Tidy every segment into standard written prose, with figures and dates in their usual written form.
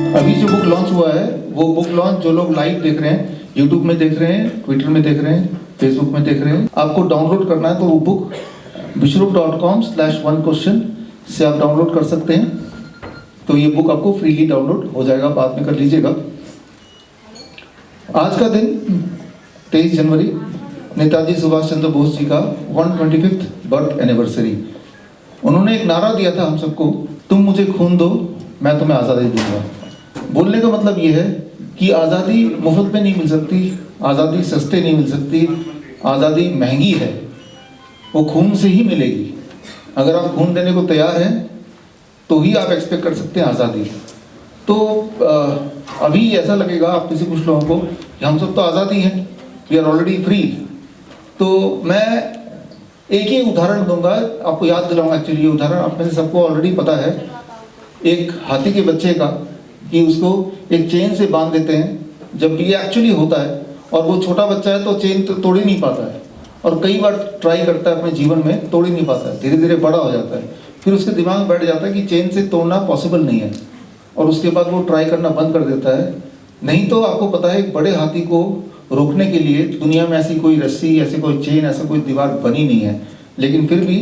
अभी जो book launch हुआ है वो बुक लॉन्च जो लोग लाइव देख रहे हैं, यूट्यूब में देख रहे हैं, ट्विटर में देख रहे हैं, फेसबुक में देख रहे हैं, आपको डाउनलोड करना है तो वो बुक vishrup.com/1question से आप डाउनलोड कर सकते हैं। तो ये बुक आपको फ्रीली डाउनलोड हो जाएगा, बाद में कर लीजिएगा। आज का दिन 23 जनवरी नेताजी सुभाष चंद्र बोस जी का 125th बर्थ एनिवर्सरी। उन्होंने एक नारा दिया था हम सबको, तुम मुझे खून दो मैं तुम्हें आज़ादी दूंगा। बोलने का मतलब ये है कि आज़ादी मुफ्त में नहीं मिल सकती, आज़ादी सस्ते नहीं मिल सकती, आज़ादी महंगी है, वो खून से ही मिलेगी। अगर आप खून देने को तैयार हैं तो ही आप एक्सपेक्ट कर सकते हैं आज़ादी। तो अभी ऐसा लगेगा आप किसी कुछ लोगों को कि हम सब तो आज़ादी हैं, वी आर ऑलरेडी फ्री। तो मैं एक ही उदाहरण दूंगा, आपको याद दिलाऊंगा। एक्चुअली ये उदाहरण आप में से सबको ऑलरेडी पता है, एक हाथी के बच्चे का, कि उसको एक चेन से बांध देते हैं। जब ये एक्चुअली होता है और वो छोटा बच्चा है तो चेन तो तोड़ ही नहीं पाता है, और कई बार ट्राई करता है अपने जीवन में, तोड़ ही नहीं पाता है, धीरे धीरे बड़ा हो जाता है। फिर उसके दिमाग में बैठ जाता है कि चेन से तोड़ना पॉसिबल नहीं है, और उसके बाद वो ट्राई करना बंद कर देता है। नहीं तो आपको पता है एक बड़े हाथी को रोकने के लिए दुनिया में ऐसी कोई रस्सी, ऐसी कोई चेन, ऐसा कोई दीवार बनी नहीं है, लेकिन फिर भी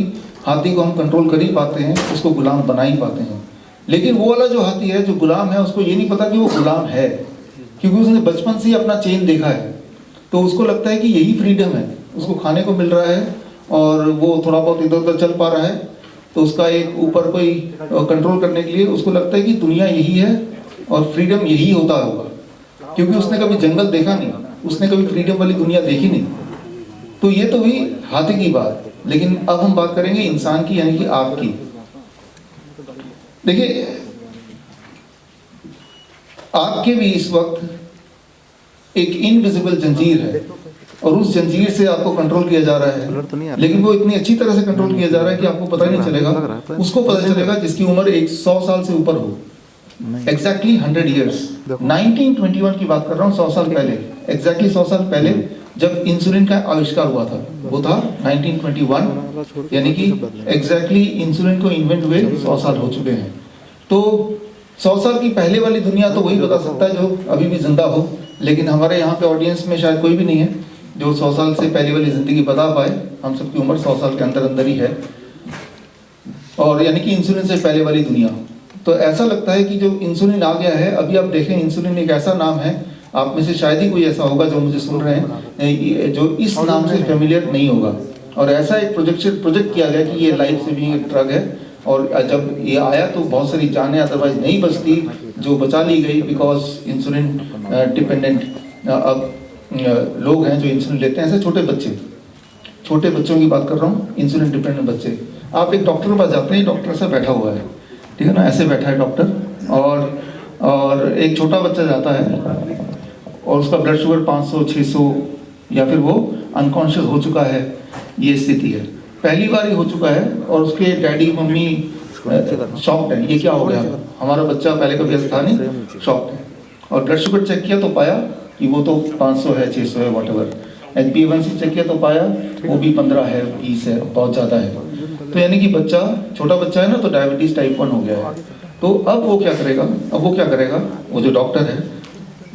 हाथी को हम कंट्रोल कर ही पाते हैं, उसको गुलाम बना ही पाते हैं। लेकिन वो वाला जो हाथी है जो गुलाम है, उसको ये नहीं पता कि वो गुलाम है, क्योंकि उसने बचपन से ही अपना चेन देखा है। तो उसको लगता है कि यही फ्रीडम है, उसको खाने को मिल रहा है और वो थोड़ा बहुत इधर उधर चल पा रहा है, तो उसका एक ऊपर कोई कंट्रोल करने के लिए उसको लगता है कि दुनिया यही है और फ्रीडम यही होता होगा, क्योंकि उसने कभी जंगल देखा नहीं, उसने कभी फ्रीडम वाली दुनिया देखी नहीं। तो ये तो हुई हाथी की बात। लेकिन अब हम बात करेंगे इंसान की, यानी कि आपकी। देखिए, आपके भी इस वक्त एक इनविजिबल जंजीर है, और उस जंजीर से आपको कंट्रोल किया जा रहा है, लेकिन वो इतनी अच्छी तरह से कंट्रोल किया जा रहा है कि आपको पता नहीं चलेगा। उसको पता चलेगा जिसकी उम्र 100 साल से ऊपर हो, एग्जैक्टली 100 ईयर्स। 1921 की बात कर रहा हूँ, 100 साल पहले, एग्जैक्टली 100 साल पहले जब इंसुलिन का आविष्कार हुआ था, वो था 1921, यानी कि एग्जैक्टली इंसुलिन को इन्वेंट हुए 100 साल हो चुके हैं। तो 100 साल की पहले वाली दुनिया तो वही बता सकता है जो अभी भी जिंदा हो, लेकिन हमारे यहाँ पे ऑडियंस में शायद कोई भी नहीं है जो 100 साल से पहले वाली जिंदगी बता पाए। हम सबकी उम्र 100 साल के अंदर अंदर ही है, और यानी कि इंसुलिन से पहले वाली दुनिया। तो ऐसा लगता है कि जो इंसुलिन आ गया है, अभी आप देखें इंसुलिन एक ऐसा नाम है, आप में से शायद ही कोई ऐसा होगा जो मुझे सुन रहे हैं जो इस नाम से फेमिलियर नहीं होगा। और ऐसा एक प्रोजेक्ट किया गया कि ये लाइफ सेविंग एक ड्रग है, और जब ये आया तो बहुत सारी जानें अदरवाइज नहीं बचती, जो बचा ली गई, बिकॉज इंसुलिन डिपेंडेंट अब लोग हैं जो इंसुलिन लेते हैं। ऐसे छोटे बच्चों की बात कर रहा हूँ, इंसुलिन डिपेंडेंट बच्चे। आप एक डॉक्टर के पास जाते हैं, डॉक्टर ऐसा बैठा हुआ है, ठीक है ना, ऐसे बैठा है डॉक्टर, और एक छोटा बच्चा जाता है और उसका ब्लड शुगर 500, 600, या फिर वो अनकॉन्शियस हो चुका है, ये स्थिति है, पहली बार ही हो चुका है, और उसके डैडी मम्मी शॉक्ड है, ये क्या हो गया, हमारा बच्चा पहले कभी ऐसा था नहीं, शॉक्ड है। और ब्लड शुगर चेक किया तो पाया कि वो तो 500 है, 600 है, वॉटएवर। HbA1c चेक किया तो पाया वो भी 15 है, 20 है, बहुत ज़्यादा है। तो यानी कि बच्चा, छोटा बच्चा है ना, तो डायबिटीज़ टाइप 1 हो गया है। तो अब वो क्या करेगा, वो जो डॉक्टर है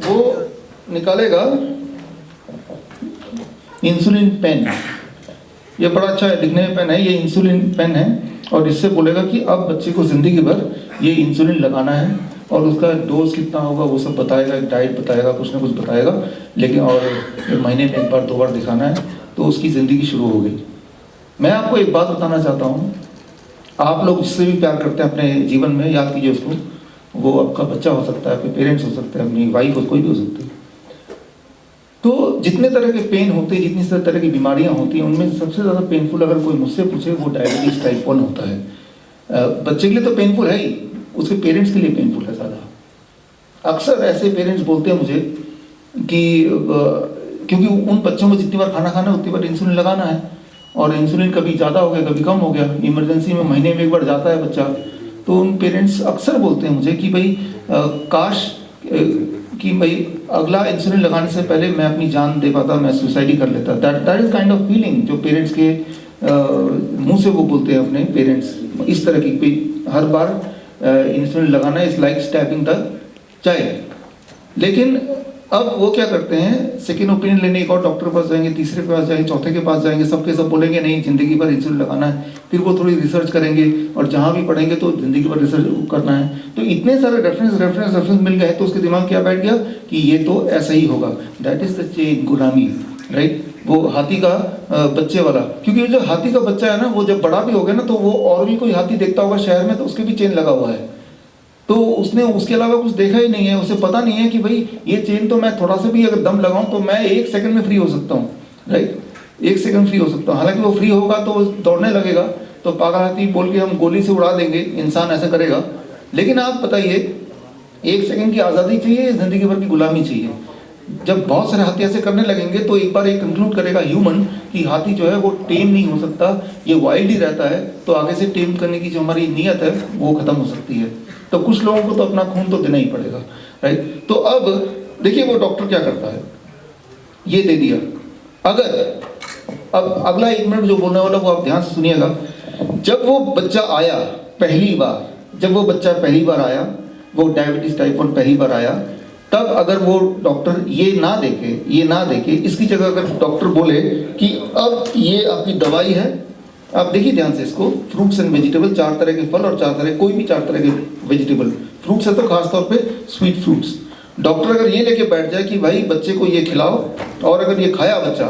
वो निकालेगा इंसुलिन पेन। ये बड़ा अच्छा है, दिखने में पेन है, ये इंसुलिन पेन है, और इससे बोलेगा कि अब बच्चे को ज़िंदगी भर ये इंसुलिन लगाना है, और उसका डोज कितना होगा वो सब बताएगा, डाइट बताएगा, कुछ ना कुछ बताएगा, लेकिन और महीने में 1 बार 2 बार दिखाना है, तो उसकी ज़िंदगी शुरू हो गई। मैं आपको एक बात बताना चाहता हूँ, आप लोग जिससे भी प्यार करते हैं अपने जीवन में, याद कीजिए उसको, वो आपका बच्चा हो सकता है, आपके पेरेंट्स हो सकते हैं, अपनी वाइफ हो, कोई भी हो सकती है। तो जितने तरह के पेन होते हैं, जितनी तरह की बीमारियां होती हैं, उनमें सबसे ज़्यादा पेनफुल अगर कोई मुझसे पूछे, वो डायबिटीज़ टाइप 1 होता है। बच्चे के लिए तो पेनफुल है ही, उसके पेरेंट्स के लिए पेनफुल है ज़्यादा। अक्सर ऐसे पेरेंट्स बोलते हैं मुझे कि क्योंकि उन बच्चों को जितनी बार खाना खाना है उतनी बार इंसुलिन लगाना है, और इंसुलिन कभी ज़्यादा हो गया, कभी कम हो गया, इमरजेंसी में महीने में 1 बार जाता है बच्चा। तो उन पेरेंट्स अक्सर बोलते हैं मुझे कि भाई काश कि भाई अगला इंसुलिन लगाने से पहले मैं अपनी जान दे पाता, मैं सुसाइड ही कर लेता। That is kind of feeling जो पेरेंट्स के मुंह से वो बोलते हैं अपने पेरेंट्स, इस तरह की। हर बार इंसुलिन लगाना इज लाइक स्टैबिंग द चाहे। लेकिन अब वो क्या करते हैं, सेकेंड ओपिनियन लेने एक और डॉक्टर के पास जाएंगे, तीसरे के पास जाएंगे, चौथे के पास जाएंगे, सबके सब बोलेंगे नहीं ज़िंदगी भर इंसुलिन लगाना है। फिर वो थोड़ी रिसर्च करेंगे और जहाँ भी पढ़ेंगे तो ज़िंदगी भर रिसर्च करना है। तो इतने सारे रेफरेंस मिल गए तो उसके दिमाग क्या बैठ गया कि ये तो ऐसा ही होगा। दैट इज़ द चेन, गुलामी, राइट। वो हाथी का बच्चे वाला, क्योंकि जो हाथी का बच्चा है ना, वो जब बड़ा भी हो गया ना तो वो और भी कोई हाथी देखता होगा शहर में तो उसके भी चेन लगा हुआ है, तो उसने उसके अलावा कुछ देखा ही नहीं है, उसे पता नहीं है कि भाई ये चेन तो मैं थोड़ा सा भी अगर दम लगाऊं तो मैं 1 सेकंड में फ्री हो सकता हूँ, राइट। 1 सेकंड फ्री हो सकता हूँ। हालांकि वो फ्री होगा तो दौड़ने लगेगा, तो पागल हाथी बोल के हम गोली से उड़ा देंगे, इंसान ऐसा करेगा। लेकिन आप बताइए 1 सेकंड की आज़ादी चाहिए, ज़िंदगी भर की गुलामी चाहिए? जब बहुत सारे हाथी ऐसे करने लगेंगे तो एक बार एक कंक्लूड करेगा ह्यूमन कि हाथी जो है वो टेम नहीं हो सकता, ये वाइल्ड ही रहता है, तो आगे से टेम करने की जो हमारी नीयत है वो ख़त्म हो सकती है। तो कुछ लोगों को तो अपना खून तो देना ही पड़ेगा, राइट। तो अब देखिए वो डॉक्टर क्या करता है, ये दे दिया। अगर अब अगला 1 मिनट जो बोलने वाला वो आप ध्यान से सुनिएगा। जब वो बच्चा आया पहली बार, जब वो बच्चा पहली बार आया, वो डायबिटीज टाइप 1 पहली बार आया, तब अगर वो डॉक्टर ये ना देके इसकी जगह अगर डॉक्टर बोले कि अब ये आपकी दवाई है, आप देखिए ध्यान से इसको, फ्रूट्स एंड वेजिटेबल, 4 तरह के फल और 4 तरह, कोई भी 4 तरह के वेजिटेबल, फ्रूट्स है तो खासतौर पे स्वीट फ्रूट्स। डॉक्टर अगर ये लेके बैठ जाए कि भाई बच्चे को ये खिलाओ, और अगर ये खाया बच्चा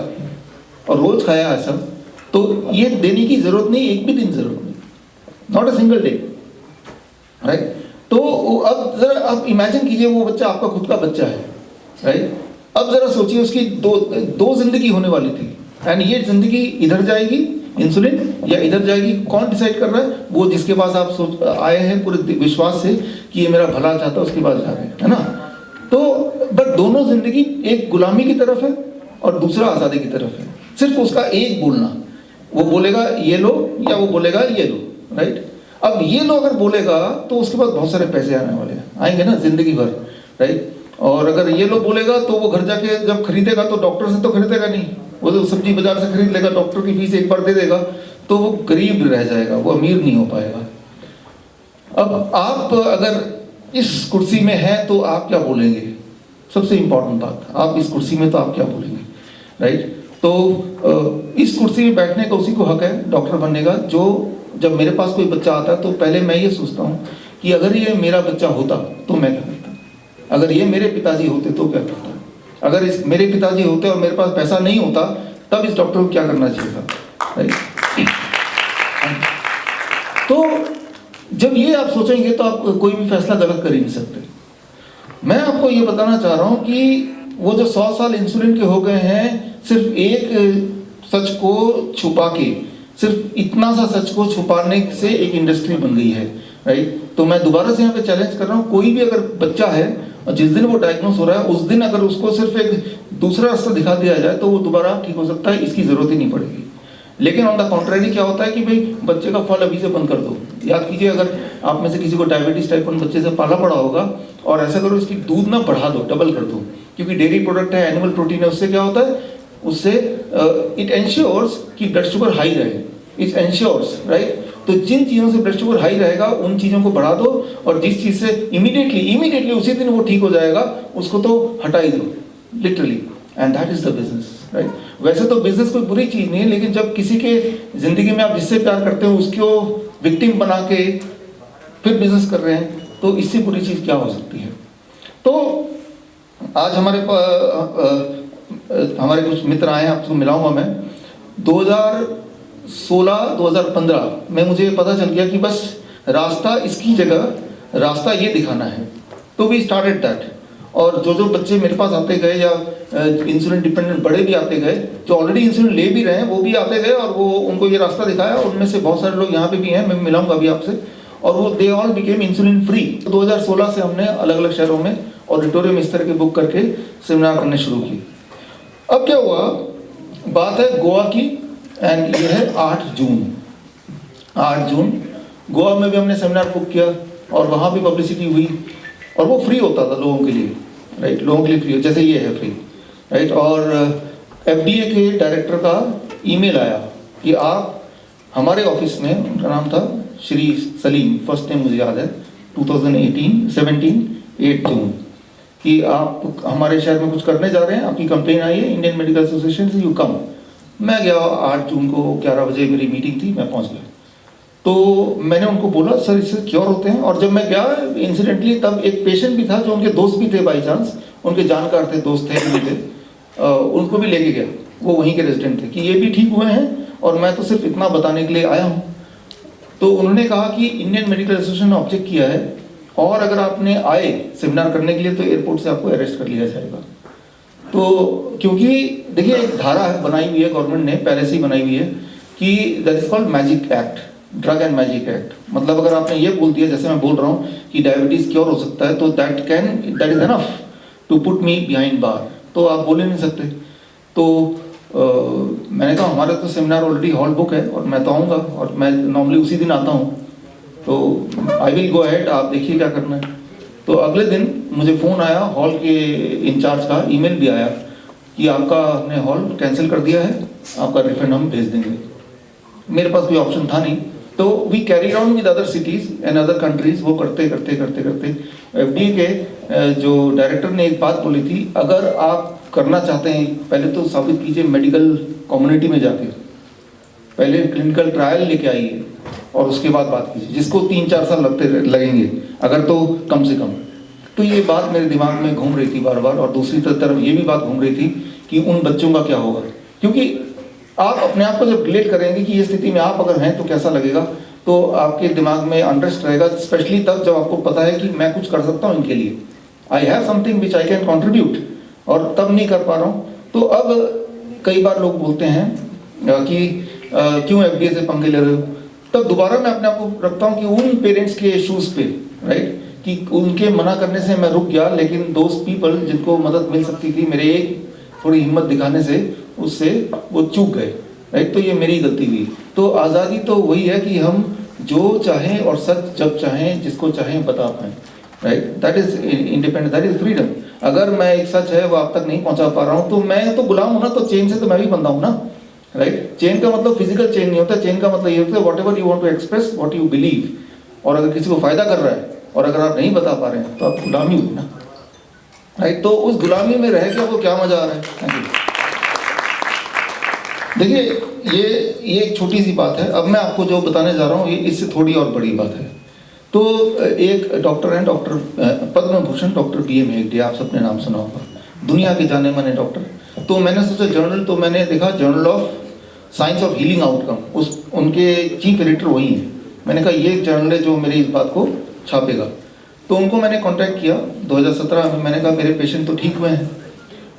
और रोज खाया है सब, तो ये देने की जरूरत नहीं, एक भी दिन जरूरत नहीं, not a single day, right. तो अब जरा आप इमेजिन कीजिए वो बच्चा आपका खुद का बच्चा है, राइट। अब जरा सोचिए उसकी दो जिंदगी होने वाली थी, एंड ये जिंदगी इधर जाएगी इंसुलिन या इधर जाएगी, कौन डिसाइड कर रहा है? वो जिसके पास आप सोच आए हैं पूरे विश्वास से कि ये मेरा भला चाहता है, उसके पास जा रहे हैं, है ना। तो बट दोनों जिंदगी, एक गुलामी की तरफ है और दूसरा आज़ादी की तरफ है। सिर्फ उसका एक बोलना, वो बोलेगा ये लो या वो बोलेगा ये लो, राइट। अब ये लो अगर बोलेगा तो उसके पास बहुत सारे पैसे आने वाले हैं, आएंगे ना जिंदगी भर, राइट। और अगर ये लो बोलेगा तो वो घर जाके जब खरीदेगा तो डॉक्टर से तो खरीदेगा नहीं, वो तो सब्जी बाजार से खरीद लेगा, डॉक्टर की फीस एक बार दे देगा, तो वो गरीब रह जाएगा, वो अमीर नहीं हो पाएगा। अब आप अगर इस कुर्सी में हैं तो आप क्या बोलेंगे? सबसे इंपॉर्टेंट बात, आप इस कुर्सी में तो आप क्या बोलेंगे, राइट। तो इस कुर्सी में बैठने का उसी को हक है डॉक्टर बनने का। जो जब मेरे पास कोई बच्चा आता है तो पहले मैं ये सोचता हूँ कि अगर ये मेरा बच्चा होता तो मैं क्या करता, अगर ये मेरे पिताजी होते तो क्या करता, अगर इस मेरे पिताजी होते और मेरे पास पैसा नहीं होता तब इस डॉक्टर को क्या करना चाहिए था, राइट। तो जब ये आप सोचेंगे तो आप कोई भी फैसला गलत कर ही नहीं सकते। मैं आपको ये बताना चाह रहा हूँ कि वो जो 100 साल इंसुलिन के हो गए हैं, सिर्फ एक सच को छुपा के, सिर्फ इतना सा सच को छुपाने से एक इंडस्ट्री बन गई है, राइट। तो मैं दोबारा से यहाँ पे चैलेंज कर रहा हूँ, कोई भी अगर बच्चा है और जिस दिन वो डायग्नोस हो रहा है उस दिन अगर उसको सिर्फ एक दूसरा रास्ता दिखा दिया जाए तो वो दोबारा ठीक हो सकता है, इसकी जरूरत ही नहीं पड़ेगी। लेकिन ऑन द कॉन्ट्रेरी क्या होता है कि भाई बच्चे का फल अभी से बंद कर दो। याद कीजिए, अगर आप में से किसी को डायबिटीज टाइप 1 बच्चे से पाला पड़ा होगा और ऐसा करो इसकी दूध ना बढ़ा दो, डबल कर दो, क्योंकि डेयरी प्रोडक्ट है, एनिमल प्रोटीन है, उससे क्या होता है, उससे इट एंश्योर्स कि ब्लड शुगर हाई रहे, इट एंश्योर्स, राइट। तो जिन चीज़ों से ब्लड शुगर हाई रहेगा उन चीज़ों को बढ़ा दो, और जिस चीज़ से इमीडिएटली उसी दिन वो ठीक हो जाएगा उसको तो हटा ही दो, literally. And that is the business, right. वैसे तो बिजनेस कोई बुरी चीज़ नहीं है, लेकिन जब किसी के जिंदगी में आप जिससे प्यार करते हो उसको विक्टिम बना के फिर बिजनेस कर रहे हैं तो इससे बुरी चीज़ क्या हो सकती है। तो आज हमारे कुछ मित्र आए हैं, आपको मिलाऊंगा मैं। 2016-2015 में मुझे पता चल गया कि बस रास्ता इसकी जगह रास्ता ये दिखाना है, तो वी स्टार्टेड दैट। और जो बच्चे मेरे पास आते गए या इंसुलिन डिपेंडेंट बड़े भी आते गए, जो ऑलरेडी इंसुलिन ले भी रहे हैं वो भी आते गए, और वो उनको ये रास्ता दिखाया। उनमें से बहुत सारे लोग यहाँ पे भी हैं, मैं मिलाऊंगा अभी आपसे, और वो they all became insulin free. 2016 से हमने अलग अलग शहरों में ऑडिटोरियम इस तरह के बुक करके सेमिनार करने शुरू किए। अब क्या हुआ, बात है गोवा की, एंड ये है 8 जून गोवा में भी हमने सेमिनार बुक किया और वहाँ भी पब्लिसिटी हुई, और वो फ्री होता था लोगों के लिए, राइट, लोगों के लिए फ्री, जैसे ये है फ्री, राइट। और FDA के डायरेक्टर का ईमेल आया कि आप हमारे ऑफिस में, उनका नाम था श्री सलीम, फर्स्ट नेम मुझे याद है, 2017 8 जून, कि आप हमारे शहर में कुछ करने जा रहे हैं, आपकी कंप्लेन आई है इंडियन मेडिकल एसोसिएशन से, यू कम। मैं गया, 8 जून को 11 बजे मेरी मीटिंग थी, मैं पहुंच गया। तो मैंने उनको बोला सर इससे क्योर होते हैं। और जब मैं गया इंसिडेंटली तब एक पेशेंट भी था जो उनके दोस्त भी थे, बाई चांस उनके जानकार थे, दोस्त थे नहीं थे, उनको भी लेके गया, वो वहीं के रेजिडेंट थे, कि ये भी ठीक हुए हैं और मैं तो सिर्फ इतना बताने के लिए आया हूँ। तो उन्होंने कहा कि इंडियन मेडिकल एसोसिएशन ने ऑब्जेक्ट किया है और अगर आपने आए सेमिनार करने के लिए तो एयरपोर्ट से आपको अरेस्ट कर लिया जाएगा। तो क्योंकि देखिए एक धारा बनाई हुई है गवर्नमेंट ने, पहले से ही बनाई हुई है कि that is called magic act, drug and magic act. मतलब अगर आपने ये बोल दिया, जैसे मैं बोल रहा हूँ कि डायबिटीज क्योर हो सकता है, तो that is enough to put me behind bar, तो आप बोल ही नहीं सकते। तो मैंने कहा हमारा तो सेमिनार ऑलरेडी हॉल बुक है और मैं तो आऊँगा और मैं नॉर्मली उसी दिन आता हूँ, तो आई विल गो अहेड, आप देखिए क्या करना है। तो अगले दिन मुझे फ़ोन आया हॉल के इंचार्ज का, ईमेल भी आया कि आपका हमने हॉल कैंसिल कर दिया है, आपका रिफंड हम भेज देंगे। मेरे पास कोई ऑप्शन था नहीं, तो we carry on with other cities and other countries. वो करते करते करते करते FDA के जो डायरेक्टर ने एक बात बोली थी, अगर आप करना चाहते हैं पहले तो साबित कीजिए मेडिकल कम्युनिटी में जाके, पहले क्लिनिकल ट्रायल लेके आइए और उसके बाद बात कीजिए, जिसको 3-4 साल लगेंगे अगर तो कम से कम। तो ये बात मेरे दिमाग में घूम रही थी बार बार, और दूसरी तरफ ये भी बात घूम रही थी कि उन बच्चों का क्या होगा, क्योंकि आप अपने आप को जब रिलेट करेंगे कि ये स्थिति में आप अगर हैं तो कैसा लगेगा, तो आपके दिमाग में अनरेस्ट रहेगा, स्पेशली तब जब आपको पता है कि मैं कुछ कर सकता हूँ इनके लिए, I have something which I can contribute, और तब नहीं कर पा रहा हूँ। तो अब कई बार लोग बोलते हैं कि क्यों FDA से पंगे ले रहे हो, तब दोबारा मैं अपने आप को रखता हूँ कि उन पेरेंट्स के शूज़ पे, राइट, कि उनके मना करने से मैं रुक गया, लेकिन दोज पीपल जिनको मदद मिल सकती थी मेरे एक थोड़ी हिम्मत दिखाने से, उससे वो चूक गए, राइट। तो ये मेरी गलती हुई। तो आज़ादी तो वही है कि हम जो चाहें और सच जब चाहें जिसको चाहें बता पाएँ, right, that is independent, that is freedom. अगर मैं एक सच है वो आप तक नहीं पहुंचा पा रहा हूँ तो मैं तो गुलाम हूँ ना, तो चेन से तो मैं भी बंधा हूँ ना, राइट। चेन का मतलब फिजिकल चेन नहीं होता, चेन का मतलब ये होता है whatever you want to express, what you believe, और अगर किसी को फायदा कर रहा है और अगर आप नहीं बता पा रहे हैं तो आप गुलामी हो ना, राइट। तो उस गुलामी में रह के आपको क्या मजा आ रहा है। Thank you. देखिए ये एक छोटी सी बात है, अब मैं आपको जो बताने जा रहा हूँ ये इससे थोड़ी और बड़ी बात है। तो एक डॉक्टर हैं, doctor Padma Bhushan doctor BM Hegde, आप सबने नाम सुना होगा, दुनिया के जाने माने डॉक्टर। तो मैंने सोचा जर्नल, तो मैंने देखा journal of science of healing outcome, उनके चीफ एडिटर वही हैं। मैंने कहा ये जर्नल है जो मेरी इस बात को छापेगा। तो उनको मैंने कांटेक्ट किया 2017 में, मैंने कहा मेरे पेशेंट तो ठीक हुए हैं।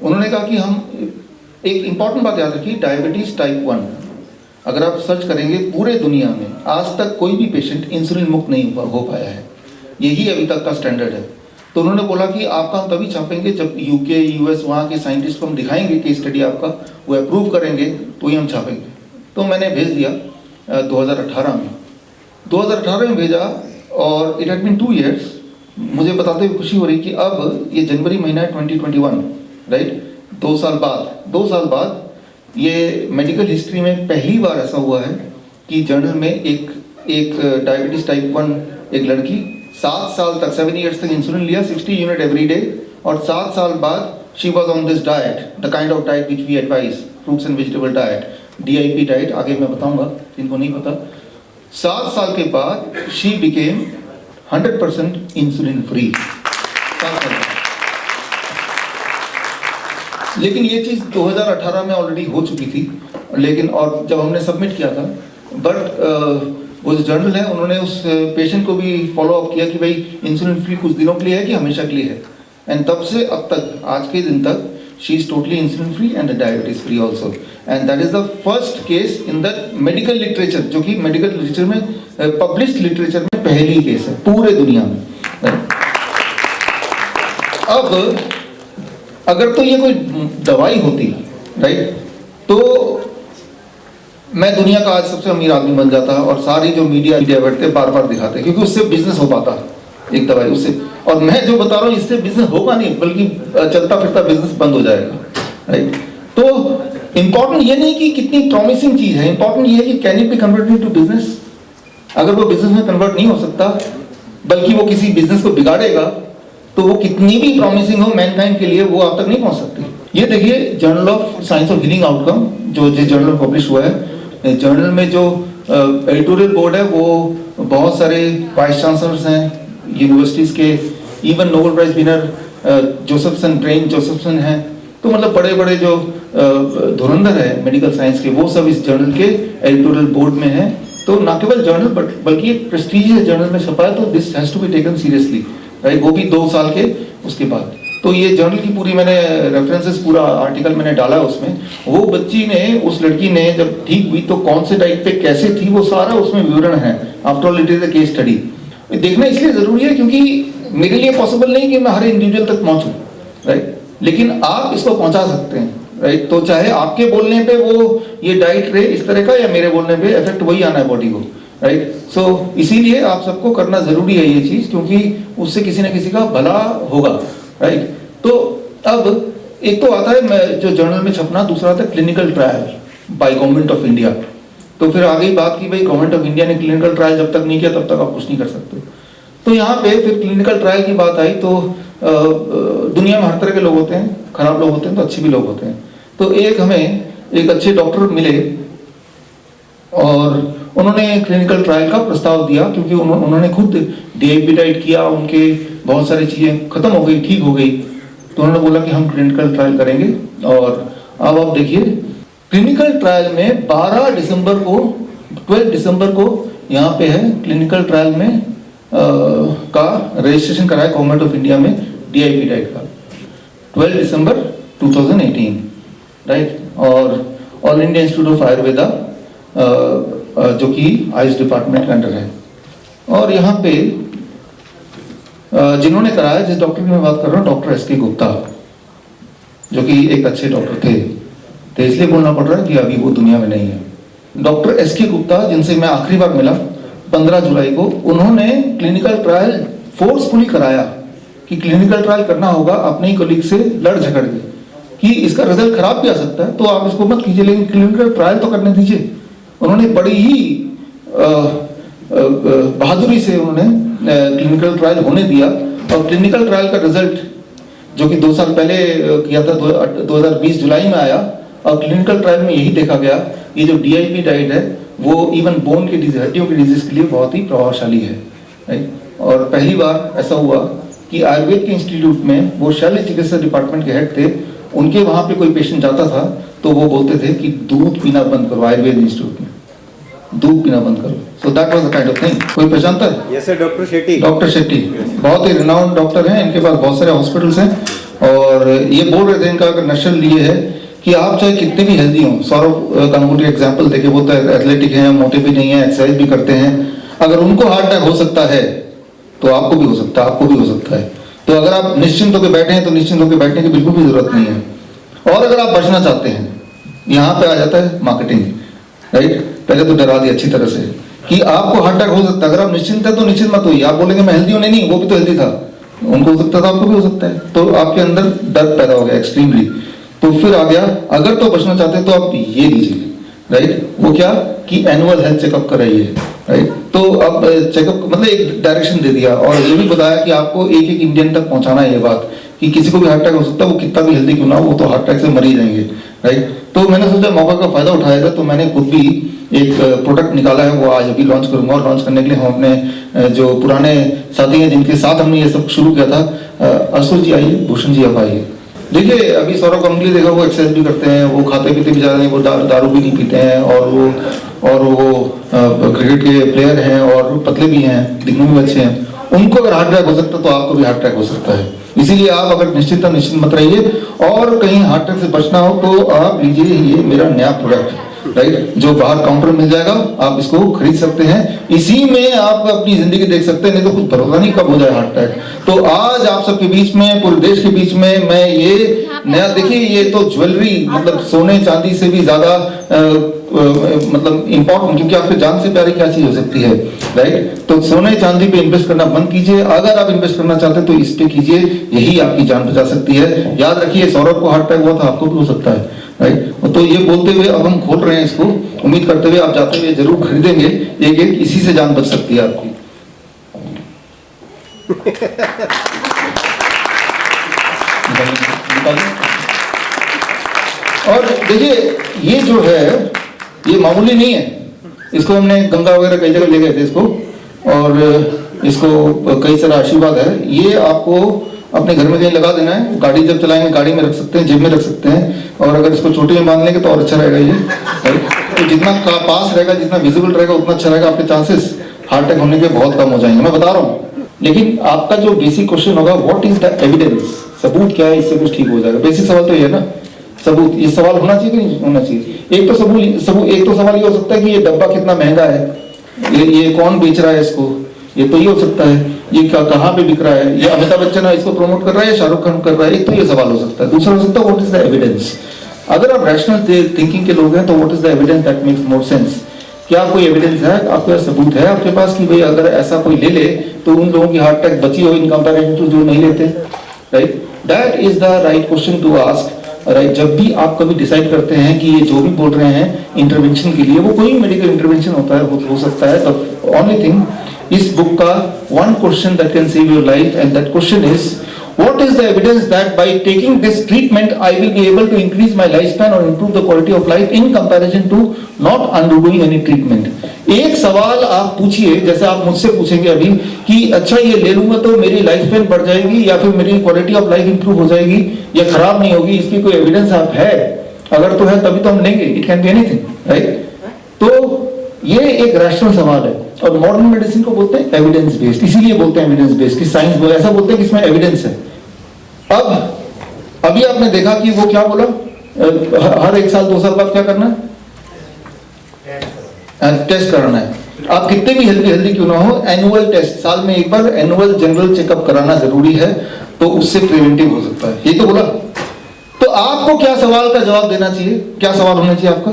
उन्होंने कहा कि हम, एक इम्पॉर्टेंट बात याद रखिए, डायबिटीज़ टाइप 1 अगर आप सर्च करेंगे पूरे दुनिया में आज तक कोई भी पेशेंट इंसुलिन मुक्त नहीं हो पाया है, यही अभी तक का स्टैंडर्ड है। तो उन्होंने बोला कि आपका हम तभी छापेंगे जब UK US वहाँ के साइंटिस्ट को हम दिखाएंगे कि स्टडी आपका वो अप्रूव करेंगे तो ही हम छापेंगे। तो मैंने भेज दिया 2018 में भेजा, और इट हैड बीन 2 years। मुझे बताते हुए खुशी हो रही कि अब ये जनवरी महीना है 2021, राइट, 2 साल बाद ये मेडिकल हिस्ट्री में पहली बार ऐसा हुआ है कि जर्नल में एक डायबिटीज़ टाइप 1 एक लड़की 7 साल तक 7 years तक इंसुलिन लिया 60 यूनिट एवरी डे, और 7 साल बाद she was on this diet, the kind of diet which we advise, fruits and vegetable diet, DIP diet, आगे मैं बताऊंगा जिनको नहीं पता। 7 साल के बाद शी बिकेम 100% इंसुलिन फ्री, 7 साल। लेकिन ये चीज़ 2018 में ऑलरेडी हो चुकी थी, लेकिन और जब हमने सबमिट किया था, बट वो जो जर्नल है उन्होंने उस पेशेंट को भी फॉलो अप किया कि भाई इंसुलिन फ्री कुछ दिनों के लिए है कि हमेशा के लिए है, एंड तब से अब तक आज के दिन तक she is totally insulin free and diabetes free also, and that is the first case in the medical literature, जो कि मेडिकल लिटरेचर में पब्लिश्ड लिटरेचर में पहली केस है पूरे दुनिया में। अब अगर तो ये कोई दवाई होती, राइट, तो मैं दुनिया का आज सबसे अमीर आदमी बन जाता, और सारी जो मीडिया बैठते बार बार दिखाते, क्योंकि उससे बिजनेस हो पाता एक दवाई उससे, और मैं जो बता रहा हूँ इससे बिजनेस होगा नहीं, बल्कि चलता फिरता बिजनेस बंद हो जाएगा, राइट। तो इंपॉर्टेंट ये नहीं कि कितनी प्रॉमिसिंग चीज है, इंपॉर्टेंट ये है कि can it be converted to business. अगर वो बिजनेस में कन्वर्ट नहीं हो सकता, बल्कि वो किसी बिजनेस को बिगाड़ेगा, तो वो कितनी भी प्रॉमिसिंग हो मैनकाइंड के लिए, वो आप तक नहीं पहुंच सकती। ये देखिए journal of science of healing outcome जो जर्नल पब्लिश हुआ है, जर्नल में जो एडिटोरियल बोर्ड है वो बहुत सारे वाइस चांसलर्स हैं यूनिवर्सिटीज के, even Nobel prize winner Josephson, Brian Josephson हैं, तो मतलब बड़े बड़े जो धुरंधर है मेडिकल साइंस के, वो सब इस जर्नल के एडिटोरियल बोर्ड में है। तो ना केवल जर्नल बल्कि एक प्रेस्टीजियस जर्नल में छपा है, तो this has to be taken seriously, right, वो भी 2 साल के उसके बाद। तो ये जर्नल की पूरी मैंने रेफरेंसेस, पूरा आर्टिकल मैंने डाला उसमें। वो बच्ची ने, उस लड़की ने जब ठीक हुई तो कौन से टाइप पे कैसे थी, वो सारा उसमें विवरण है। After all it is a case study. देखना इसलिए जरूरी है क्योंकि मेरे लिए पॉसिबल नहीं कि मैं हर इंडिविजुअल तक पहुंचूं, राइट, लेकिन आप इसको पहुंचा सकते हैं, राइट। तो चाहे आपके बोलने पे वो ये डाइट रहे इस तरह का, या मेरे बोलने पे इफेक्ट वही आना है बॉडी को, राइट। सो इसीलिए आप सबको करना जरूरी है ये चीज, क्योंकि उससे किसी न किसी का भला होगा, राइट। तो अब एक तो आता है जो जर्नल में छपना, दूसरा आता है clinical trial by government of India. तो फिर आगे बात की भाई गवर्नमेंट ऑफ इंडिया ने क्लिनिकल ट्रायल जब तक नहीं किया तब तक आप कुछ नहीं कर सकते। तो यहाँ पे फिर क्लिनिकल ट्रायल की बात आई, तो दुनिया में हर तरह के लोग होते हैं, खराब लोग होते हैं तो अच्छे भी लोग होते हैं। तो एक हमें एक अच्छे डॉक्टर मिले और उन्होंने क्लिनिकल ट्रायल का प्रस्ताव दिया, क्योंकि उन्होंने खुद डीआईपी किया, उनके बहुत सारी चीजें खत्म हो गई, ठीक हो गई, तो उन्होंने बोला कि हम क्लिनिकल ट्रायल करेंगे। और अब आप देखिए क्लिनिकल ट्रायल में 12 दिसंबर को, 12 दिसंबर को यहाँ पे है क्लिनिकल ट्रायल में का रजिस्ट्रेशन कराया गवर्नमेंट ऑफ इंडिया में डीआईपी का 12 दिसंबर 2018, राइट। और all India institute of Ayurveda जो कि आयुष डिपार्टमेंट के अंडर है। और यहाँ पे जिन्होंने कराया, जिस डॉक्टर की मैं बात कर रहा हूँ, डॉक्टर एस के गुप्ता, जो कि एक अच्छे डॉक्टर थे, तो इसलिए बोलना पड़ रहा है कि अभी वो दुनिया में नहीं है। डॉक्टर एस के गुप्ता, जिनसे मैं आखिरी बार मिला 15 जुलाई को, उन्होंने क्लिनिकल ट्रायल फोर्सफुली कराया कि क्लिनिकल ट्रायल करना होगा, अपने ही कलीग से लड़ झगड़ के, कि इसका रिजल्ट खराब भी आ सकता है तो आप इसको मत कीजिए, लेकिन क्लिनिकल ट्रायल तो करने दीजिए। उन्होंने बड़ी ही बहादुरी से उन्होंने क्लिनिकल ट्रायल होने दिया, और क्लिनिकल ट्रायल का रिजल्ट जो कि 2 साल पहले किया था, 2020 जुलाई में आया, और क्लिनिकल ट्रायल में यही देखा गया, ये जो डीआईपी डाइट है वो इवन बोन की डिजीज, हड्डियों की डिजीज के लिए बहुत ही प्रभावशाली है, राइट। और पहली बार ऐसा हुआ कि आयुर्वेद के इंस्टीट्यूट में, वो शल्य चिकित्सा डिपार्टमेंट के हेड थे, उनके वहां पे कोई पेशेंट जाता था तो वो बोलते थे कि दूध पीना बंद करो, आयुर्वेद इंस्टीट्यूट में दूध पीना बंद करो। So that was the kind of thing. कोई पहचानता है? Yes sir, doctor Shetty. Doctor Shetty बहुत ही रिनाउंड डॉक्टर हैं, इनके पास बहुत सारे हॉस्पिटल्स हैं, और ये बोल रहे थे, इनका अगर नशल ये है कि आप चाहे कितने भी हेल्दी हों, सौरभ गांगुली एग्जाम्पल देके, वो तो एथलेटिक हैं, मोटे भी नहीं है, एक्सरसाइज भी करते हैं, अगर उनको हार्ट अटैक हो सकता है तो आपको भी हो सकता है, आपको भी हो सकता है। तो अगर आप निश्चिंत होकर बैठे हैं तो निश्चिंत होकर बैठने की बिल्कुल भी जरूरत नहीं है। और अगर आप बचना चाहते हैं, यहाँ पे आ जाता है मार्केटिंग, राइट। पहले तो डरा दिया अच्छी तरह से कि आपको हार्ट अटैक हो सकता है, अगर आप निश्चिंत है तो निश्चिंत मत होइए। आप बोलेंगे मैं हेल्दी हूं, नहीं, वो भी तो हेल्दी था, उनको हो सकता था, आपको भी हो सकता है, तो आपके अंदर डर पैदा हो गया एक्सट्रीमली। तो फिर आ गया, अगर तो बचना चाहते हैं तो आप ये लीजिए, राइट। वो क्या कि एनुअल हेल्थ चेकअप कराइए, राइट। तो अब चेकअप मतलब एक डायरेक्शन दे दिया, और ये भी बताया कि आपको एक एक इंडियन तक पहुंचाना है ये बात कि किसी को भी हार्ट अटैक हो सकता है, वो कितना भी हेल्दी क्यों ना हो, वो तो हार्ट अटैक से मर ही जाएंगे, राइट। तो मैंने सोचा मौका का फायदा उठाया जाए, तो मैंने खुद भी एक प्रोडक्ट निकाला है, वो आज अभी लॉन्च करूंगा। और लॉन्च करने के लिए हम अपने जो पुराने साथी हैं जिनके साथ हमने ये सब शुरू किया था, असुर जी आइए, भूषण जी आप आइए। देखिए अभी सौरभ गांगुली देखा, वो एक्सरसाइज भी करते हैं, वो खाते पीते भी ज़्यादा नहीं, वो दारू भी नहीं पीते हैं, और वो क्रिकेट के प्लेयर हैं, और पतले भी हैं, दिखने में अच्छे हैं। उनको अगर हार्ट अटैक हो सकता है तो आपको भी हार्ट अटैक हो सकता है। इसीलिए आप अगर निश्चित मत रहिए, और कहीं हार्ट अटैक से बचना हो तो आप लीजिए ये मेरा नया प्रोडक्ट, राइट, जो बाहर काउंटर मिल जाएगा, आप इसको खरीद सकते हैं। इसी में आप अपनी जिंदगी देख सकते हैं, नहीं तो कुछ भरोसा नहीं कब हो जाए हार्ट अटैक। तो आज आप सबके बीच में, पूरे देश के बीच में मैं ये नया, देखिए ये तो ज्वेलरी, मतलब सोने चांदी से भी ज्यादा मतलब इम्पोर्टेंट, क्योंकि आपके जान से प्यारी क्या चीज हो सकती है, राइट। तो सोने चांदी पे इन्वेस्ट करना बंद कीजिए, अगर आप इन्वेस्ट करना चाहते हैं तो इस पे कीजिए, यही आपकी जान बचा सकती है। याद रखिए सौरभ को हार्ट अटैक हुआ था, आपको भी हो सकता है, राइट। तो ये बोलते हुए अब हम खोल रहे हैं इसको, उम्मीद करते हुए आप जाते हुए जरूर खरीदेंगे, एक एक इसी से जान बच सकती है आपकी। और देखिए ये जो है ये मामूली नहीं है, इसको हमने गंगा वगैरह कई जगह ले गए थे इसको, और इसको कई सारा आशीर्वाद है। ये आपको अपने घर में कहीं लगा देना है, गाड़ी जब चलाएंगे गाड़ी में रख सकते हैं, जेब में रख सकते हैं, और अगर इसको छोटे में बांध लेंगे तो और अच्छा रहेगा ये, राइट। तो जितना पास रहेगा, जितना विजिबल रहेगा उतना अच्छा रहेगा, आपके चांसेस हार्ट अटैक होने के बहुत कम हो जाएंगे, मैं बता रहा हूँ। लेकिन आपका जो बेसिक क्वेश्चन होगा, व्हाट इज द एविडेंस, सबूत क्या है, इससे कुछ ठीक हो जाएगा। बेसिक सवाल तो ये है ना, सबूत, ये सवाल होना चाहिए कि नहीं होना चाहिए। एक तो सवाल ये हो सकता है कि ये डब्बा कितना महंगा है, ये कौन बेच रहा है इसको, ये तो ये हो सकता है, ये कहाँ पे बिक रहा है, ये अमिताभ बच्चन इसको प्रमोट कर रहा है या शाहरुख खान कर रहा है, एक तो ये सवाल हो सकता है। दूसरा हो सकता है व्हाट इज द एविडेंस। अगर आप रैशनल थिंकिंग के लोग हैं तो what is the evidence that makes more sense. क्या कोई एविडेंस है, आपके पास सबूत है आपके पास कि भाई अगर ऐसा कोई ले ले तो उन लोगों की हार्ट अटैक बची हो इन कंपैरिजन टू जो नहीं लेते, right. That is the right question to ask, right. जब भी आप कभी डिसाइड करते हैं कि ये जो भी बोल रहे हैं इंटरवेंशन के लिए, वो कोई मेडिकल इंटरवेंशन होता है, हो सकता है, द ओनली थिंग इस बुक का one question that can save your life, and that question is what is the evidence that by taking this treatment I will be able to increase my lifespan or improve the quality of life in comparison to not undergoing any treatment। एक सवाल आप पूछिए, जैसे आप मुझसे पूछेंगे अभी कि अच्छा ये ले लूंगा तो मेरी लाइफ स्पैन बढ़ जाएगी या फिर मेरी क्वालिटी ऑफ लाइफ इंप्रूव हो जाएगी या खराब नहीं होगी, इसकी कोई एविडेंस आप है, अगर तो है तभी तो हम लेंगे, it can be anything, right. तो ये एक रैशनल सवाल है, और मॉडर्न मेडिसिन को बोलते हैं एविडेंस बेस्ड, इसीलिए बोलते हैं एविडेंस बेस्ड कि साइंस बोला, ऐसा बोलते हैं कि इसमें एविडेंस है। अब अभी आपने देखा कि वो क्या बोला, हर 1 साल 2 साल बाद क्या करना है, टेस्ट कराना है। आप कितने भी हेल्दी क्यों ना हो, एनुअल टेस्ट, साल में एक बार एनुअल जनरल चेकअप कराना जरूरी है, तो उससे प्रिवेंटिव हो सकता है, ये तो बोला। तो आपको क्या सवाल का जवाब देना चाहिए, क्या सवाल होना चाहिए आपका,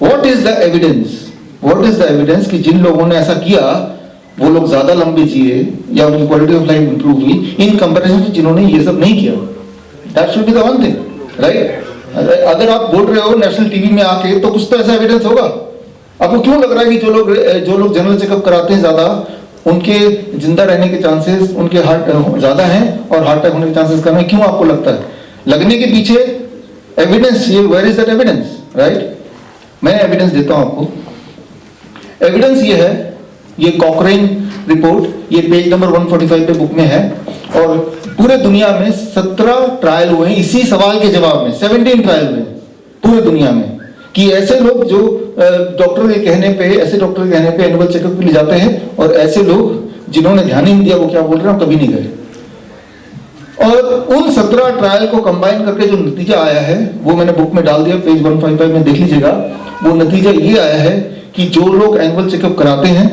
what is the evidence, what is the evidence कि जिन लोगों ने ऐसा किया वो लोग ज्यादा लंबे जिए या उनकी क्वालिटी ऑफ लाइफ इंप्रूव हुई इन कंपैरिजन टू जिन्होंने ये सब नहीं किया। That should be the one thing, right. अगर आप बोल रहे हो नेशनल टीवी में आके तो कुछ तो ऐसा एविडेंस होगा। आपको क्यों लग रहा है कि जो लोग जनरल चेकअप कराते हैं ज्यादा, उनके जिंदा रहने के चांसेस, उनके हार्ट ज्यादा हैं और हार्ट अटैक होने के चांसेस कम है? क्यों आपको लगता है? लगने के पीछे एविडेंस चाहिए। Where is that evidence, right. मैं एविडेंस देता हूं आपको। एविडेंस ये है, ये कॉकरेन रिपोर्ट, ये पेज नंबर 145 पे बुक में है, और पूरे दुनिया में 17 ट्रायल हुए हैं इसी सवाल के जवाब में, 17 ट्रायल हुए पूरे दुनिया में, कि ऐसे लोग जो डॉक्टर के कहने पे एनुअल चेकअप के लिए जाते हैं, और ऐसे लोग जिन्होंने ध्यान ही नहीं दिया, वो क्या बोल रहे हैं, कभी नहीं गए। और उन 17 ट्रायल को कंबाइन करके जो नतीजा आया है वो मैंने बुक में डाल दिया, पेज 155 में देख लीजिएगा। वो नतीजा ये आया है कि जो लोग एनुअल चेकअप कराते हैं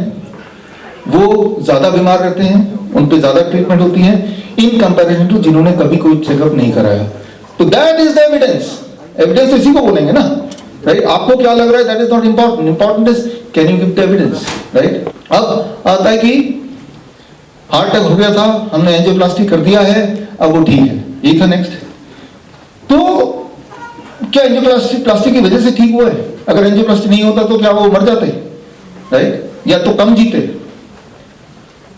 वो ज्यादा बीमार रहते हैं, उन पे ज्यादा ट्रीटमेंट होती है इन कंपैरिजन टू जिन्होंने कभी कोई चेकअप नहीं कराया। तो that is the evidence. Evidence इसी को बोलेंगे ना, राइट। आपको क्या लग रहा है, that is not important, important is can you give the evidence, right. अब आता है कि हार्ट अटैक हो गया था, हमने एंजियोप्लास्टी कर दिया है, अब वो ठीक है, यही था नेक्स्ट। तो क्या एंजियोप्लास्टी की वजह से ठीक हुआ है? अगर एंजियोप्लास्टी नहीं होता तो क्या वो मर जाते, राइट, या तो कम जीते?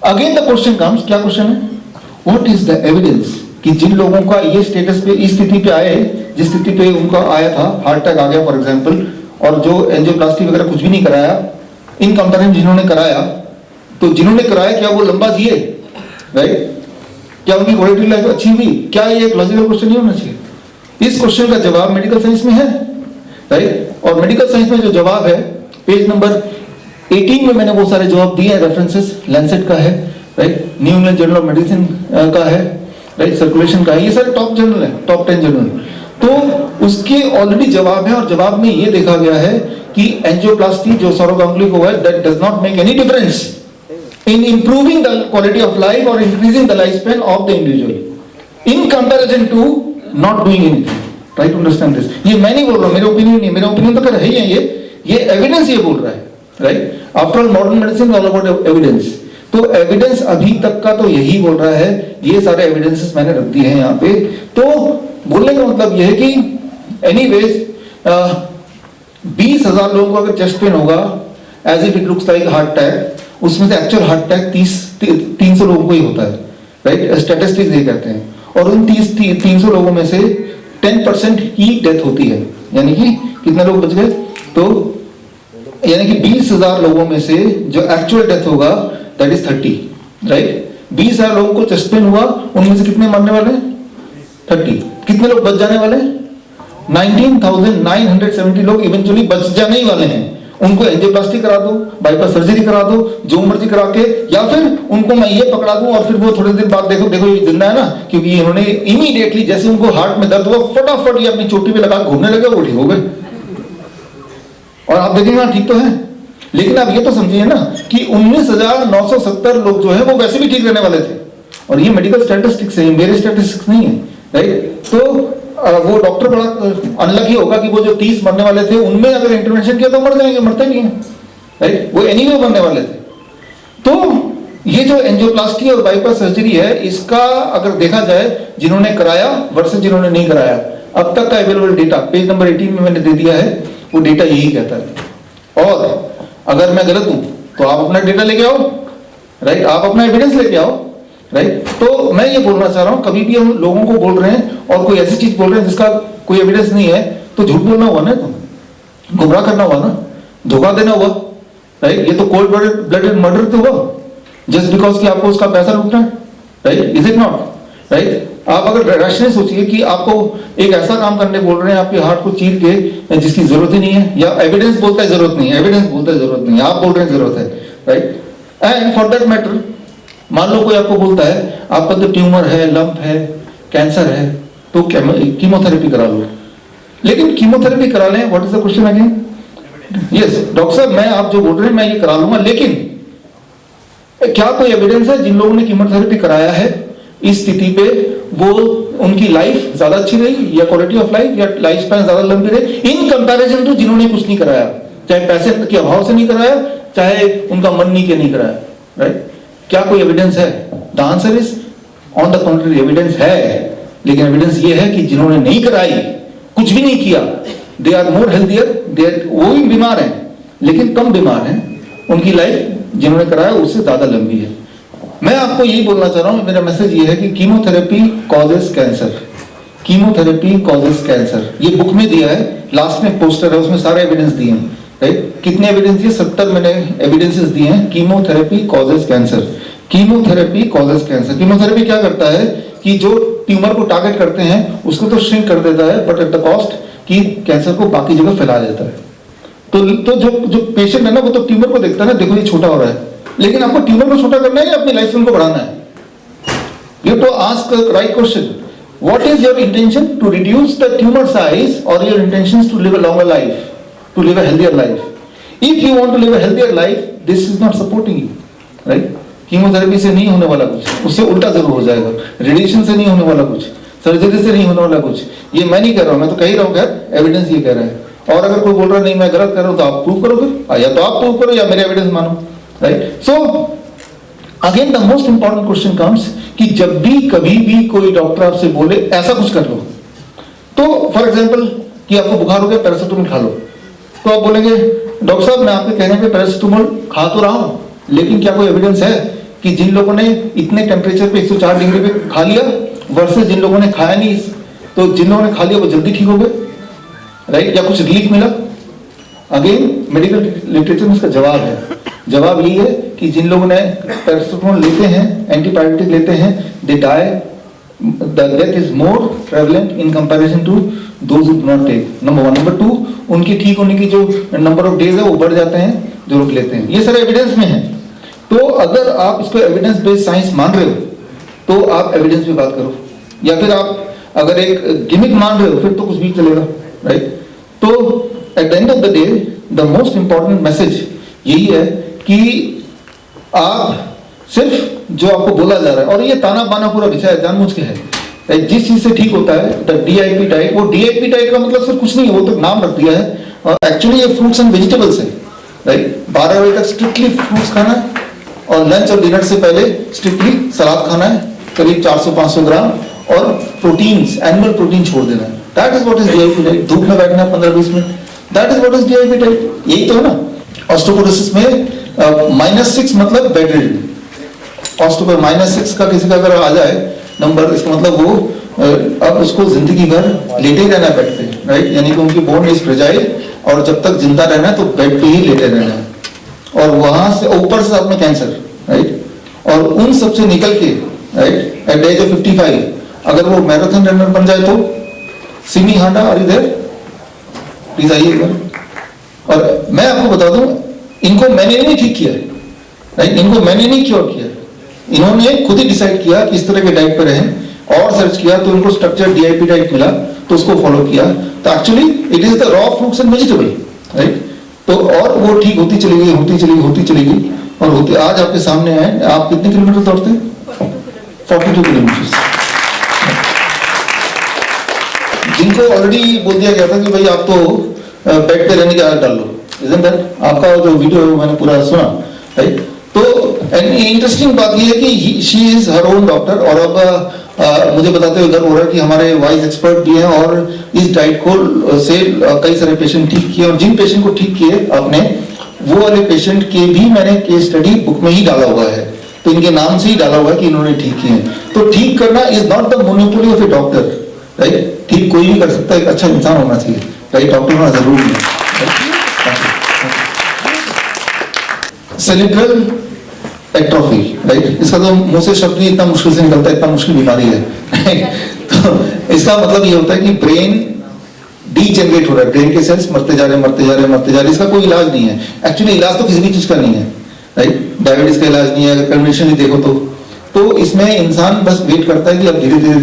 अगेन द क्वेश्चन कम्स, क्या क्वेश्चन है, व्हाट इज द एविडेंस कि जिन लोगों का ये स्टेटस पे, इस स्थिति पे आए, जिस स्थिति पे उनका आया था, हार्ट अटैक आ गया फॉर एग्जांपल, और जो एंजियोप्लास्टी वगैरह कुछ भी नहीं कराया, इन कंपैरिजन जिन्होंने कराया, तो जिन्होंने कराया क्या वो लंबा जिए, राइट? क्या उनकी क्वालिटी लाइफ अच्छी हुई? क्या ये एक लॉजिकल क्वेश्चन नहीं होना चाहिए? इस क्वेश्चन का जवाब मेडिकल साइंस में है, राइट? और मेडिकल साइंस में जो जवाब है पेज नंबर 18 में मैंने वो सारे जवाब दिए हैं, रेफरेंसेस लैंसेट का है, right, new England journal of medicine का है, राइट, सर्कुलेशन का है, ये सारे टॉप जर्नल है, टॉप 10 जर्नल। तो उसके ऑलरेडी जवाब है, और जवाब में ये देखा गया है कि एंजियोप्लास्टी जो सौरव गांगुली को है, that does not make any difference in improving the quality of life or increasing the lifespan of the individual in comparison to not doing anything. Try to understand this. ये मैं नहीं बोल रहा हूँ, मेरा ओपिनियन नहीं, मेरा ओपिनियन तो है ही है, ये एविडेंस ये बोल रहा है, right? After all modern medicine all about evidence. तो एविडेंस अभी तक का तो यही बोल रहा है, ये सारे एविडेंसेस मैंने रख दिए हैं यहाँ पे। तो बोलने का मतलब ये है कि एनीवेज 20,000 लोगों को अगर चेस्ट पेन होगा as if it looks like heart attack, उसमें से एक्चुअल हार्ट अटैक 300 लोगों को ही होता है, राइट? स्टैटिस्टिक्स ये कहते हैं। और उन 300 लोगों में से 10% ही डेथ होती है, यानी कि कितने लोग बच गए, तो यानी कि 20,000 लोगों में से जो एक्चुअल डेथ होगा दैट इज 30, राइट। 20,000 लोगों को चेस्ट पेन हुआ, उनमें से कितने मरने वाले हैं, 30। कितने लोग बच जाने वाले हैं, 19,970 लोग इवेंचुअली बच जाने ही वाले हैं। उनको एंजियोप्लास्टी करा दो, बाईपास सर्जरी करा दो, जो मर्जी करा के, या फिर उनको मैं ये पकड़ा दूं और फिर वो थोड़ी देर बाद देखो ये जिंदा है ना, क्योंकि इन्होंने इमीडिएटली जैसे उनको हार्ट में दर्द हुआ फटाफट ये अपनी चोटी पे लगा घूमने लगे, वो ठीक हो गए। और आप देखेंगे ठीक तो है, लेकिन आप ये तो समझिए ना कि 19,970 लोग जो है वो वैसे भी ठीक रहने वाले थे, और ये मेडिकल स्टैटिस्टिक्स है, मेरे स्टैटिस्टिक्स नहीं है, राइट। तो वो डॉक्टर बड़ा अनलकी होगा कि वो जो 30 मरने वाले थे उनमें अगर इंटरवेंशन किया तो मर जाएंगे, मरते नहीं है, राइट। वो एनीवे मरने वाले थे। तो ये जो एंजियोप्लास्टी और बाईपास सर्जरी है, इसका अगर देखा जाए जिन्होंने कराया वर्सेस जिन्होंने नहीं कराया, अब तक का अवेलेबल डेटा पेज नंबर 18 में मैंने दे दिया है, वो डेटा यही कहता है। और अगर मैं गलत हूं तो आप अपना डेटा लेके आओ, राइट, आप अपना एविडेंस लेके आओ, राइट। तो मैं ये बोलना चाह रहा हूं, कभी भी हम लोगों को बोल रहे हैं और कोई ऐसी चीज बोल रहे हैं जिसका कोई एविडेंस नहीं है, तो झूठ बोलना हुआ ना, तो गुमराह करना हुआ ना, धोखा देना हुआ, राइट। ये तो कोल्ड ब्लडेड मर्डर तो हुआ, जस्ट बिकॉज कि आपको उसका पैसा लूटना है, right, is it not, right. आप अगर रैशनली सोचिए कि आपको एक ऐसा काम करने बोल रहे हैं आपके हार्ट को चीर के जिसकी जरूरत ही नहीं है, या एविडेंस बोलता है जरूरत नहीं है, एविडेंस बोलता है जरूरत नहीं है, आप बोल रहे हैं जरूरत है, right. And for that matter, मान लो कोई आपको बोलता है आपका तो ट्यूमर है, लंप है, कैंसर है, तो कीमोथेरेपी करा लो। लेकिन कीमोथेरेपी करा लें, what is the question again, yes doctor साहब मैं आप जो बोल रहे हैं मैं ये करा लूंगा, लेकिन क्या कोई एविडेंस है जिन लोगों ने कीमोथेरेपी कराया है इस स्थिति पे वो उनकी लाइफ ज्यादा अच्छी रही, या क्वालिटी ऑफ लाइफ या लाइफ स्पैन ज्यादा लंबी रही इन कंपैरिजन टू जिन्होंने कुछ नहीं कराया, चाहे पैसे के अभाव से नहीं कराया, चाहे उनका मन नहीं के नहीं कराया, राइट। क्या कोई एविडेंस है? The answer is on the contrary, evidence है, लेकिन एविडेंस ये है कि जिन्होंने नहीं कराई, कुछ भी नहीं किया, दे आर मोर हेल्थियर, वो भी बीमार हैं लेकिन कम बीमार हैं, उनकी लाइफ जिन्होंने कराया उससे ज्यादा लंबी है। मैं आपको यही बोलना चाह रहा हूं, मेरा मैसेज ये है कि chemotherapy causes cancer, chemotherapy causes cancer, ये बुक में दिया है, लास्ट में पोस्टर है उसमें सारे एविडेंस दिए हैं, राइट। कितने एविडेंस दिए? 70 मैंने एविडेंसेस दिए हैं। Chemotherapy causes cancer, chemotherapy causes cancer. Chemotherapy क्या करता है कि जो ट्यूमर को टारगेट करते हैं उसको तो श्रिंक कर देता है, बट एट द कॉस्ट कि कैंसर को बाकी जगह फैला देता है। तो जो पेशेंट है ना वो तो ट्यूमर को देखता है ना, देखो ये छोटा हो रहा है, लेकिन आपको ट्यूमर को छोटा करना है या अपनी लाइफ स्पैन को बढ़ाना है? You have to ask the right question, what is your intention, to reduce the tumour size or your intention to live a longer life, to live a healthier life? If you want to live a healthier life, this is not supporting you, right? Chemotherapy से नहीं होने वाला कुछ, उससे उल्टा जरूर हो जाएगा। रेडिएशन से नहीं होने वाला कुछ, सर्जरी से नहीं होने वाला कुछ। ये मैं नहीं कह रहा हूँ, मैं तो कह ही रहा हूँ, खैर एविडेंस ये कह रहा है। और अगर कोई बोल रहा है नहीं मैं गलत कर रहा हूँ तो आप प्रूव करो फिर, या तो आप प्रूव करो या मेरे एविडेंस मानो, right. So again the most important question comes कि जब भी कभी भी कोई डॉक्टर आपसे बोले ऐसा कुछ कर लो, तो फॉर एग्जाम्पल कि आपको बुखार हो गया पैरासिटामोल खा लो, तो आप बोलेंगे डॉक्टर साहब मैं आपके कहने पे पैरासिटामोल खा तो रहा हूं, लेकिन क्या कोई एविडेंस है कि जिन लोगों ने इतने टेम्परेचर पे 104 डिग्री पे खा लिया वर्सेस जिन लोगों ने खाया नहीं, तो जिन लोगों ने खा लिया वो जल्दी ठीक हो गए, राइट, या कुछ रिलीफ मिला? अगेन मेडिकल लिटरेचर में इसका जवाब है, जवाब यही है कि जिन लोगों ने पैरासिटामोल लेते हैं, एंटीबायोटिक लेते हैं, they die, the death is more prevalent in comparison to those who do not take, number 1. number 2, उनकी ठीक होने की जो नंबर ऑफ डेज है वो बढ़ जाते हैं जो लोग लेते हैं। ये सारे एविडेंस में है। तो अगर आप इसको एविडेंस बेस्ड साइंस मान रहे हो तो आप एविडेंस पे बात करो, या फिर आप अगर एक गिमिक मान रहे हो फिर तो कुछ भी चलेगा, राइट। तो at the end of the day the most important message यही है कि आप सिर्फ जो आपको बोला जा रहा है, और ये ताना बाना पूरा बिछा है जानबूझ के है, जिस चीज से ठीक होता है द डीआईपी डाइट, वो डीआईपी डाइट का मतलब सिर्फ कुछ नहीं है, वो तो नाम रख दिया है, और एक्चुअली ये फ्रूट्स एंड वेजिटेबल्स है, राइट। 12 बजे तक स्ट्रिक्टली फ्रूट्स खाना है, और लंच और डिनर से पहले स्ट्रिक्टली सलाद खाना है करीब 400-500 ग्राम, और प्रोटीन्स, एनिमल प्रोटीन छोड़ देना है। That is what is DIP diet. धूप में बैठना है 15-20 minute, that is what is DIP diet. यही तो है ना। ऑस्टियोपोरोसिस में -6 मतलब बेड रिडन। ऑस्टियोपोरोसिस -6 का किसी का अगर आ जाए नंबर, इसका मतलब वो अब उसको जिंदगी भर लेटे ही रहना है बेड पे, राइट, यानी कि उनकी बोन इज फ्रेजाइल और जब तक जिंदा रहना है तो बेड पे ही लेटे रहना है, और वहां से ऊपर से साथ में कैंसर, राइट, और उन सब से निकल के, right, at the age of 55 अगर वो मैराथन रनर बन जाए तो सिमी हांडा और इधर प्लीज आइए एक बार। और मैं आपको बता दूं, इनको मैंने नहीं ठीक किया, राइट, इनको मैंने नहीं क्योर किया, इन्होंने खुद ही डिसाइड किया कि इस तरह के डाइट पर रहें, और सर्च किया तो इनको स्ट्रक्चर्ड डीआईपी डाइट मिला तो उसको फॉलो किया, तो actually it is the raw fruits and vegetable, right, तो और वो ठीक होती चली गई, होती चली गई और होती, आज आपके सामने है। आप कितने किलोमीटर दौड़ते हैं? 42 किलोमीटर। जिनको ऑलरेडी बोल दिया गया था कि भाई आप तो बेड पे रहने की आदत डाल लो, isn't that? आपका जो वीडियो है मैंने पूरा सुना, राइट, तो इंटरेस्टिंग बात यह है कि she is her own doctor, और अब मुझे बताते हुए गर्व हो रहा है कि हमारे वाइज एक्सपर्ट भी हैं और इस डाइट को से कई सारे पेशेंट ठीक किए, और जिन पेशेंट को ठीक किए आपने, वो वाले पेशेंट के भी मैंने केस स्टडी बुक में ही डाला हुआ है, तो इनके नाम से ही डाला हुआ है कि इन्होंने ठीक किए हैं। तो ठीक करना is not the monopoly of A doctor, right, ठीक कोई भी कर सकता है, एक अच्छा इंसान होना चाहिए, राइट, डॉक्टर होना जरूरी है। सेरिब्रल एट्रोफी, राइट, इसका तो मुंह से शब्द ही इतना मुश्किल से निकलता है, इतना मुश्किल बीमारी है, तो इसका मतलब ये होता है कि ब्रेन डीजेनरेट हो रहा है, ब्रेन के सेल्स मरते जा रहे हैं, इसका कोई इलाज नहीं है। एक्चुअली इलाज तो किसी भी चीज का नहीं है, राइट, डायबिटीज का इलाज नहीं है, अगर कन्वेंशन ही देखो तो इसमें इंसान बस वेट करता है कि अब धीरे धीरे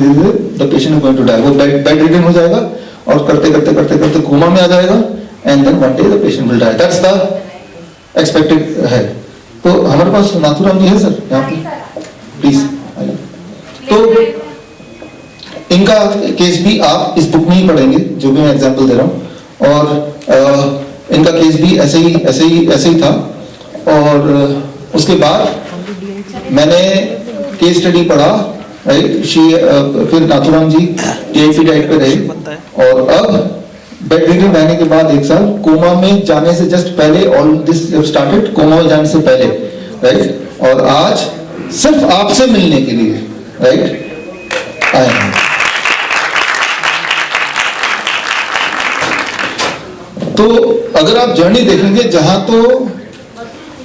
the patient is going to die, वो बेड रिडन हो जाएगा और करते कोमा में आ जाएगा, and then one day the patient will die, that's the expected है। तो हमारे पास नाथुराम जी है सर यहाँ पे, प्लीज। तो इनका केस भी आप इस बुक में ही पढ़ेंगे, जो भी मैं एग्जांपल दे रहा हूँ, और इनका केस भी ऐसे ही था। और उसके बाद मैंने केस स्टडी पढ़ा, राइट, फिर नाथुराम जी डीआईपी डाइट पे रहे, और अब बेड रिडन रहने के बाद 1 साल कोमा में जाने से जस्ट पहले, ऑल दिस स्टार्टेड कोमा में जाने से पहले, राइट, और आज सिर्फ आपसे मिलने के लिए, राइट, आए हैं। तो अगर आप जर्नी देखेंगे, जहां तो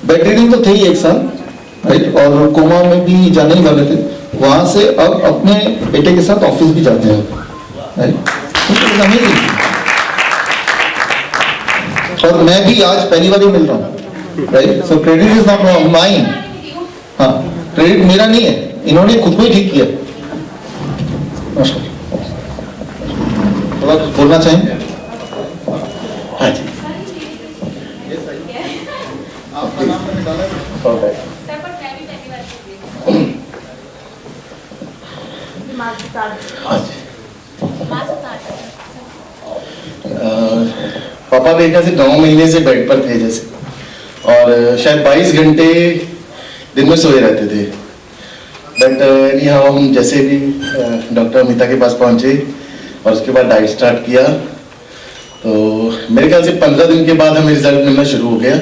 बेड रिडन तो थे ही 1 साल, राइट, और कोमा में भी जाने ही वाले थे, वहां से अब अपने बेटे के साथ ऑफिस भी जाते हैं, राइट, और मैं भी आज पहली बार ही मिल रहा हूँ, right, so credit is not mine, हाँ, क्रेडिट मेरा नहीं है, इन्होंने खुद को ही ठीक किया। नमस्कार, थोड़ा बोलना चाहेंगे? हाँ जी, आपका नाम मैंने डाला है। हाँ जी, पापा मेरे ख्याल से 9 महीने से बेड पर थे जैसे, और शायद 22 घंटे दिन में सोए रहते थे, बट हम जैसे भी डॉक्टर अमिता के पास पहुंचे और उसके बाद डाइट स्टार्ट किया, तो मेरे ख्याल से 15 दिन के बाद हमें रिजल्ट मिलना शुरू हो गया,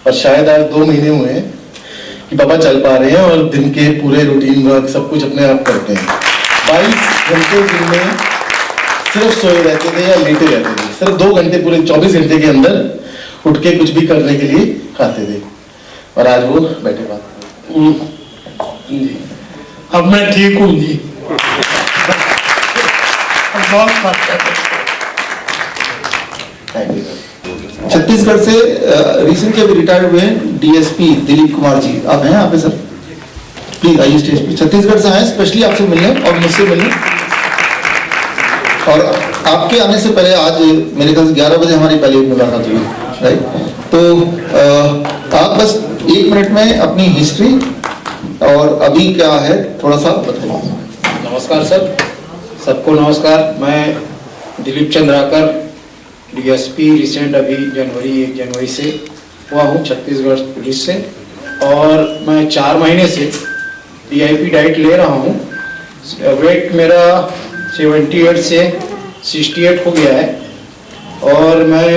और शायद आज 2 महीने हुए हैं कि पापा चल पा रहे हैं और दिन के पूरे रूटीन वर्क सब कुछ अपने आप करते हैं। 22 घंटे दिन में सिर्फ सोए रहते थे या लेटे रहते थे, सिर्फ 2 घंटे पूरे 24 घंटे के अंदर उठ के कुछ भी करने के लिए आते थे, और आज वो बैठे बात जी। अब मैं ठीक हूँ जी, बहुत फर्क है। छत्तीसगढ़ से रिसेंटली अभी रिटायर्ड हुए हैं डीएसपी दिलीप कुमार जी, आप हैं यहाँ पे सर? प्लीज आइए स्टेज पे। छत्तीसगढ़ से आए स्पेशली आपसे मिलने और मुझसे मिलने, और आपके आने से पहले आज मेरे ख्याल से 11 बजे हमारी पहली मुलाकात हुई, राइट, तो आप बस 1 मिनट में अपनी हिस्ट्री और अभी क्या है थोड़ा सा बताइए। नमस्कार सर, सबको नमस्कार। मैं दिलीप चंद्राकर, डीएसपी रिसेंट अभी 1 जनवरी से हुआ हूँ छत्तीसगढ़ पुलिस से, और मैं 4 महीने से डीआईपी डाइट ले रहा हूँ। वेट मेरा 78 से 68 हो गया है, और मैं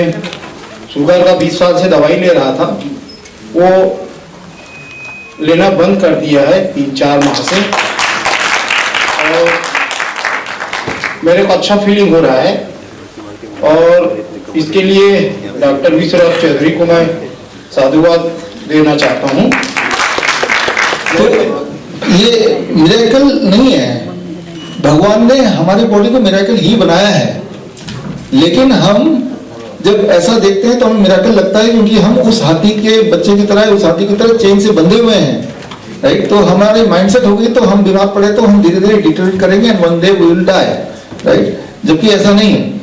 शुगर का 20 साल से दवाई ले रहा था, वो लेना बंद कर दिया है 3-4 माह से। मेरे को अच्छा फीलिंग हो रहा है और इसके लिए डॉक्टर विश्वनाथ चौधरी को मैं साधुवाद देना चाहता हूँ। तो ये मिरेकल नहीं है, भगवान ने हमारी बॉडी को मिरेकल ही बनाया है, लेकिन हम जब ऐसा देखते हैं तो हमें मिरेकल लगता है क्योंकि हम उस हाथी के बच्चे की तरह, उस हाथी की तरह चेन से बंधे हुए हैं, राइट। तो हमारे माइंडसेट हो गई तो हम बीमार पड़े तो हम धीरे धीरे डिटेरियोरेट करेंगे and one day we will die, right. जबकि ऐसा नहीं है।